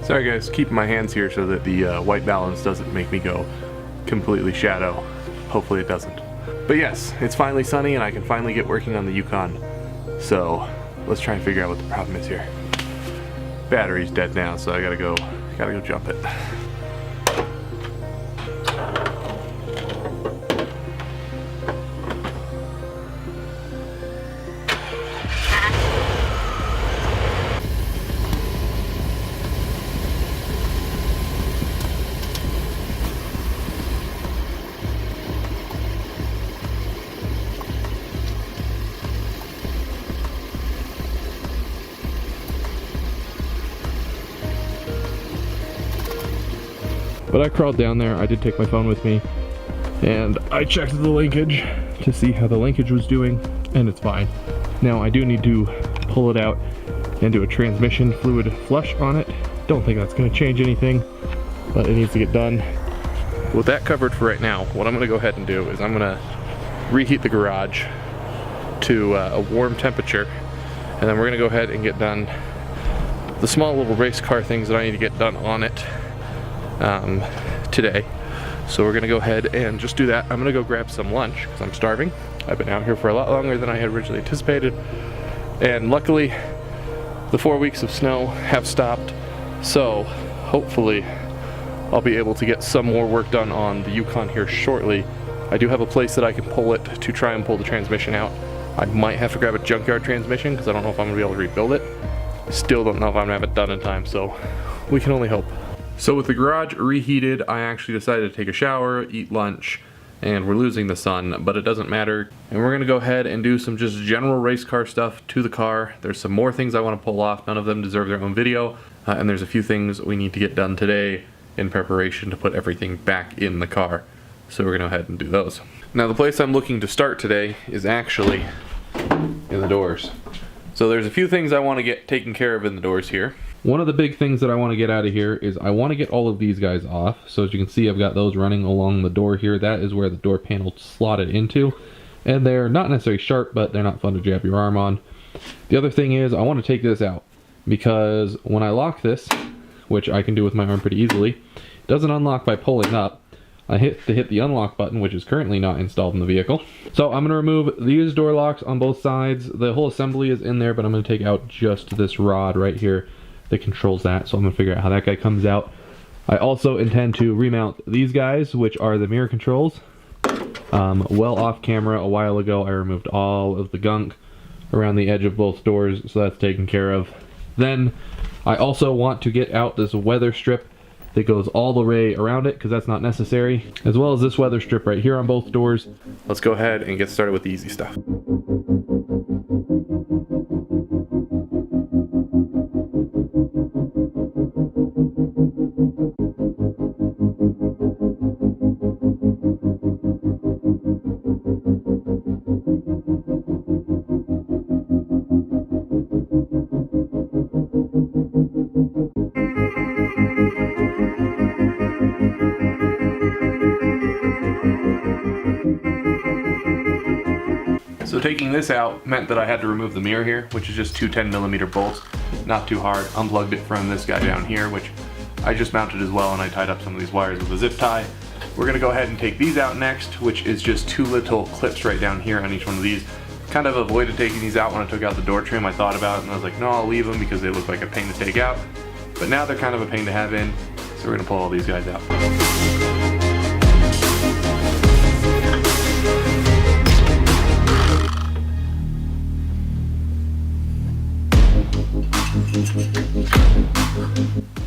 Sorry guys, keeping my hands here so that the white balance doesn't make me go completely shadow. Hopefully it doesn't. But yes, it's finally sunny and I can finally get working on the Yukon. So let's try and figure out what the problem is here. Battery's dead now, so I gotta go jump it. But I crawled down there, I did take my phone with me, and I checked the linkage to see how the linkage was doing, and it's fine. Now I do need to pull it out and do a transmission fluid flush on it. Don't think that's going to change anything, but it needs to get done. With that covered for right now, what I'm going to go ahead and do is I'm going to reheat the garage to a warm temperature, and then we're going to go ahead and get done the small little race car things that I need to get done on it today. So we're gonna go ahead and just do that. I'm gonna go grab some lunch because I'm starving. I've been out here for a lot longer than I had originally anticipated, and luckily the 4 weeks of snow have stopped, so hopefully I'll be able to get some more work done on the Yukon here shortly. I do have a place that I can pull it to try and pull the transmission out. I might have to grab a junkyard transmission because I don't know if I'm gonna be able to rebuild it. Still don't know if I'm gonna have it done in time, so we can only hope. So with the garage reheated, I actually decided to take a shower, eat lunch, and we're losing the sun, but it doesn't matter. And we're gonna go ahead and do some just general race car stuff to the car. There's some more things I wanna pull off. None of them deserve their own video. And there's a few things we need to get done today in preparation to put everything back in the car. So we're gonna go ahead and do those. Now the place I'm looking to start today is actually in the doors. So there's a few things I wanna get taken care of in the doors here. One of the big things that I want to get out of here is I want to get all of these guys off. So as you can see, I've got those running along the door here. That is where the door panel slotted into. And they're not necessarily sharp, but they're not fun to jab your arm on. The other thing is I want to take this out because when I lock this, which I can do with my arm pretty easily, it doesn't unlock by pulling up. I hit the unlock button, which is currently not installed in the vehicle. So I'm going to remove these door locks on both sides. The whole assembly is in there, but I'm going to take out just this rod right here that controls that, so I'm gonna figure out how that guy comes out. I also intend to remount these guys, which are the mirror controls. Well off camera a while ago, I removed all of the gunk around the edge of both doors, so that's taken care of. Then I also want to get out this weather strip that goes all the way around it, because that's not necessary, as well as this weather strip right here on both doors. Let's go ahead and get started with the easy stuff. So taking this out meant that I had to remove the mirror here, which is just two 10mm bolts, not too hard. Unplugged it from this guy down here, which I just mounted as well, and I tied up some of these wires with a zip tie. We're gonna go ahead and take these out next, which is just two little clips right down here on each one of these. Kind of avoided taking these out when I took out the door trim. I thought about it and I was like, no, I'll leave them because they look like a pain to take out. But now they're kind of a pain to have in, so we're gonna pull all these guys out.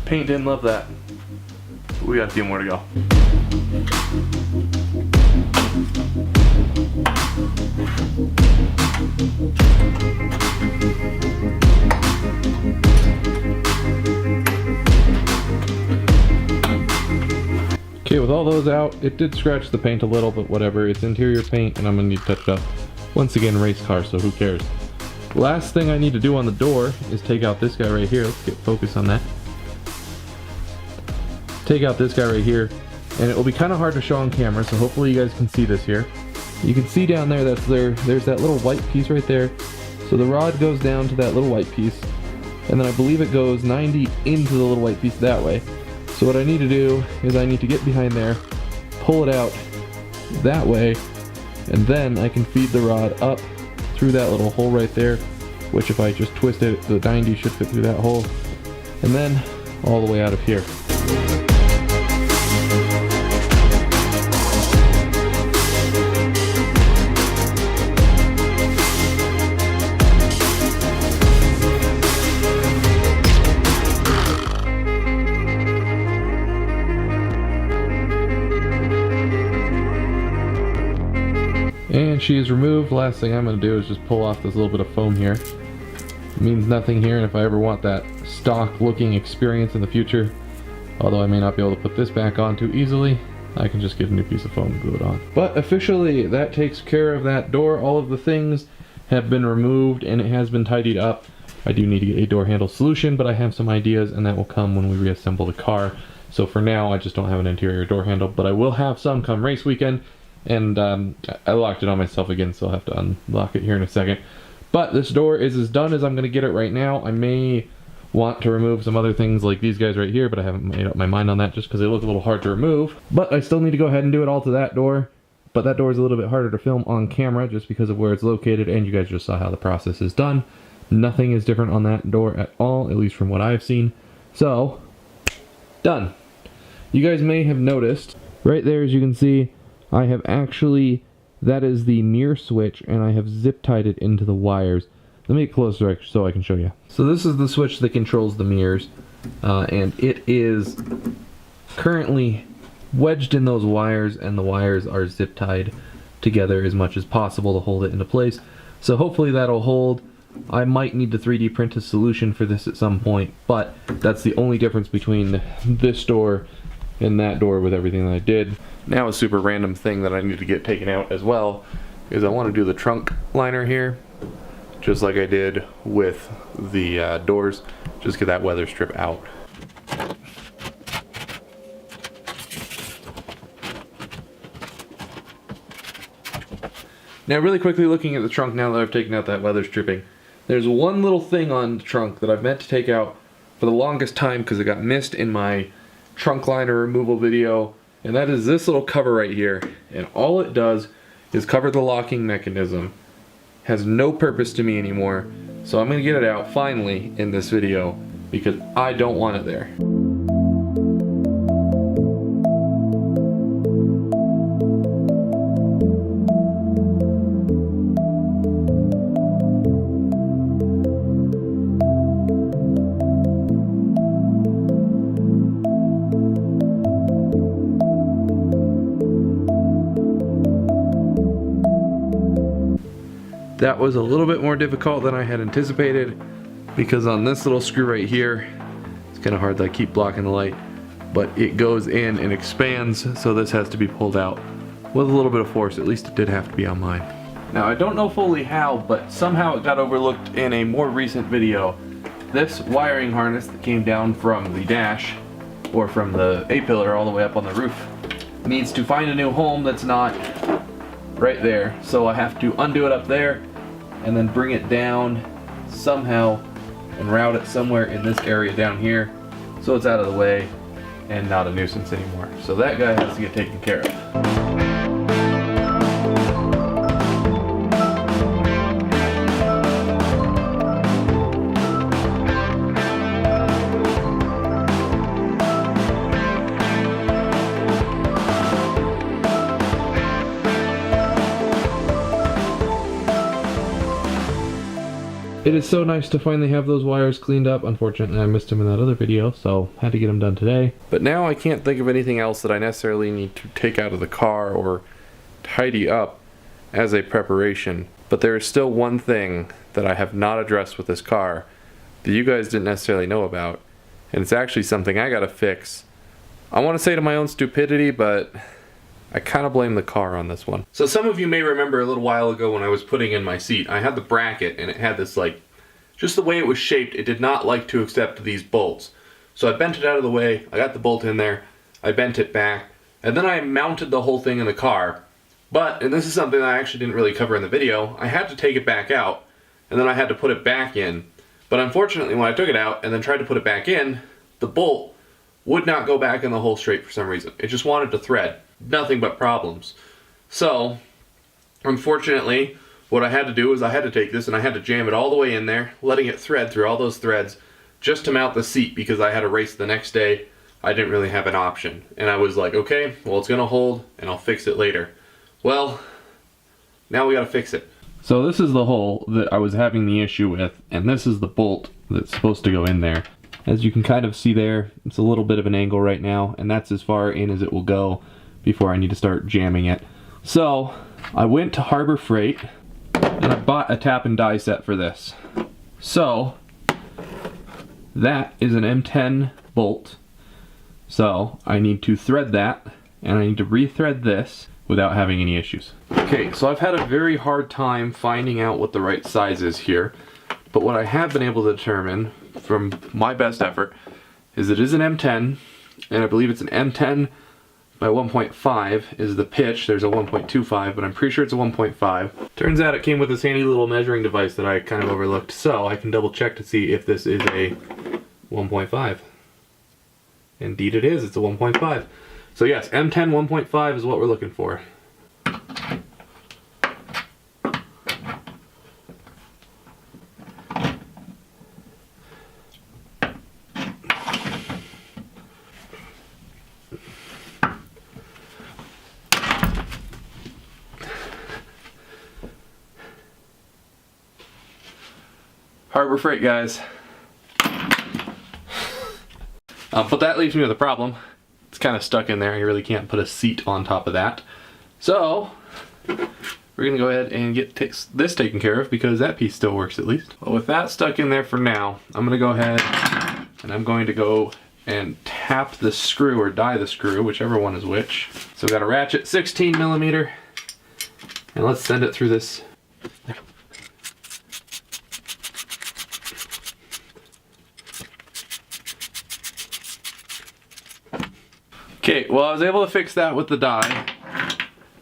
Paint didn't love that. But we got a few more to go. with all those out, it did scratch the paint a little, but whatever. It's interior paint and I'm gonna need to touch it up. Once again, race car, so who cares? Last thing I need to do on the door is take out this guy right here. Let's get focus on that. Take out this guy right here, and it will be kind of hard to show on camera, so hopefully you guys can see this here. You can see down there, there's that little white piece right there. So the rod goes down to that little white piece, and then I believe it goes 90 into the little white piece that way. So what I need to do is I need to get behind there, pull it out that way, and then I can feed the rod up through that little hole right there, which if I just twist it, the 90 should fit through that hole, and then all the way out of here. And she is removed. Last thing I'm going to do is just pull off this little bit of foam here. It means nothing here, and if I ever want that stock looking experience in the future, although I may not be able to put this back on too easily, I can just get a new piece of foam and glue it on. But officially, that takes care of that door. All of the things have been removed and it has been tidied up. I do need to get a door handle solution, but I have some ideas and that will come when we reassemble the car. So for now, I just don't have an interior door handle, but I will have some come race weekend. And I locked it on myself again, so I'll have to unlock it here in a second. But this door is as done as I'm going to get it right now. I may want to remove some other things like these guys right here, but I haven't made up my mind on that just because they look a little hard to remove. But I still need to go ahead and do it all to that door. But that door is a little bit harder to film on camera just because of where it's located, and you guys just saw how the process is done. Nothing is different on that door at all, at least from what I've seen. So, done. You guys may have noticed, right there as you can see, I have actually, that is the mirror switch, and I have zip tied it into the wires. Let me get closer so I can show you. So this is the switch that controls the mirrors, and it is currently wedged in those wires, and the wires are zip tied together as much as possible to hold it into place. So hopefully that'll hold. I might need to 3D print a solution for this at some point, but that's the only difference between this door and that door with everything that I did. Now a super random thing that I need to get taken out as well is I want to do the trunk liner here, just like I did with the doors. Just get that weather strip out. Now really quickly looking at the trunk now that I've taken out that weather stripping, there's one little thing on the trunk that I've meant to take out for the longest time because it got missed in my trunk liner removal video, and that is this little cover right here. And all it does is cover the locking mechanism. Has no purpose to me anymore, so I'm going to get it out finally in this video because I don't want it there. That was a little bit more difficult than I had anticipated because on this little screw right here, it's kind of hard that I keep blocking the light, but it goes in and expands, so this has to be pulled out with a little bit of force. At least it did have to be on mine. Now I don't know fully how, but somehow it got overlooked in a more recent video. This wiring harness that came down from the dash, or from the A-pillar all the way up on the roof, needs to find a new home that's not right there. So I have to undo it up there and then bring it down somehow and route it somewhere in this area down here so it's out of the way and not a nuisance anymore. So that guy has to get taken care of. It is so nice to finally have those wires cleaned up. Unfortunately, I missed them in that other video, so had to get them done today. But now I can't think of anything else that I necessarily need to take out of the car or tidy up as a preparation. But there is still one thing that I have not addressed with this car that you guys didn't necessarily know about, and it's actually something I gotta fix I want to say to my own stupidity, but I kind of blame the car on this one. So some of you may remember a little while ago when I was putting in my seat, I had the bracket and it had this, like, just the way it was shaped, it did not like to accept these bolts. So I bent it out of the way, I got the bolt in there, I bent it back, and then I mounted the whole thing in the car. But, and this is something that I actually didn't really cover in the video, I had to take it back out, and then I had to put it back in. But unfortunately, when I took it out and then tried to put it back in, the bolt would not go back in the hole straight for some reason. It just wanted to thread. Nothing but problems. So, unfortunately, what I had to do is I had to take this and I had to jam it all the way in there, letting it thread through all those threads just to mount the seat because I had a race the next day. I didn't really have an option. And I was like, okay, well, it's gonna hold and I'll fix it later. Well, now we gotta fix it. So this is the hole that I was having the issue with, and this is the bolt that's supposed to go in there. As you can kind of see there, it's a little bit of an angle right now, and that's as far in as it will go before I need to start jamming it. So I went to Harbor Freight and I bought a tap and die set for this. So that is an M10 bolt. So I need to thread that and I need to rethread this without having any issues. Okay, so I've had a very hard time finding out what the right size is here, but what I have been able to determine from my best effort is it is an M10, and I believe it's an M10 by 1.5 is the pitch. There's a 1.25, but I'm pretty sure it's a 1.5. Turns out it came with this handy little measuring device that I kind of overlooked, so I can double check to see if this is a 1.5. Indeed it is, it's a 1.5. So yes, M10 1.5 is what we're looking for. Harbor Freight, guys. But that leaves me with a problem. It's kind of stuck in there. You really can't put a seat on top of that. So we're gonna go ahead and get this taken care of because that piece still works at least. Well, with that stuck in there for now, I'm gonna go ahead and I'm going to go and tap the screw or die the screw, whichever one is which. So we got a ratchet 16 millimeter, and let's send it through this. Okay, well I was able to fix that with the die,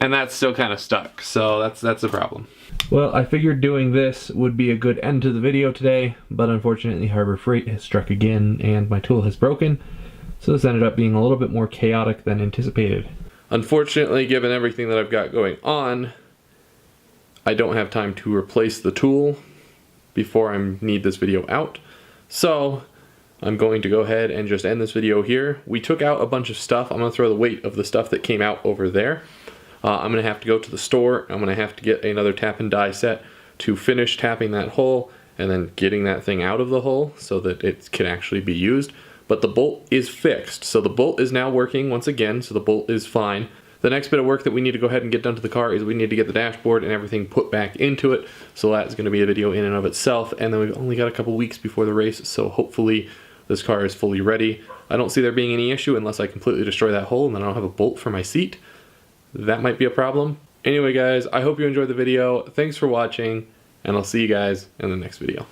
and that's still kind of stuck, so that's a problem. Well, I figured doing this would be a good end to the video today, but unfortunately Harbor Freight has struck again and my tool has broken, so this ended up being a little bit more chaotic than anticipated. Unfortunately, given everything that I've got going on, I don't have time to replace the tool before I need this video out, so I'm going to go ahead and just end this video here. We took out a bunch of stuff. I'm going to throw the weight of the stuff that came out over there. I'm going to have to go to the store. I'm going to have to get another tap and die set to finish tapping that hole and then getting that thing out of the hole so that it can actually be used. But the bolt is fixed. So the bolt is now working once again, so the bolt is fine. The next bit of work that we need to go ahead and get done to the car is we need to get the dashboard and everything put back into it. So that's going to be a video in and of itself. And then we've only got a couple weeks before the race, so hopefully this car is fully ready. I don't see there being any issue unless I completely destroy that hole and then I don't have a bolt for my seat. That might be a problem. Anyway guys, I hope you enjoyed the video. Thanks for watching, and I'll see you guys in the next video.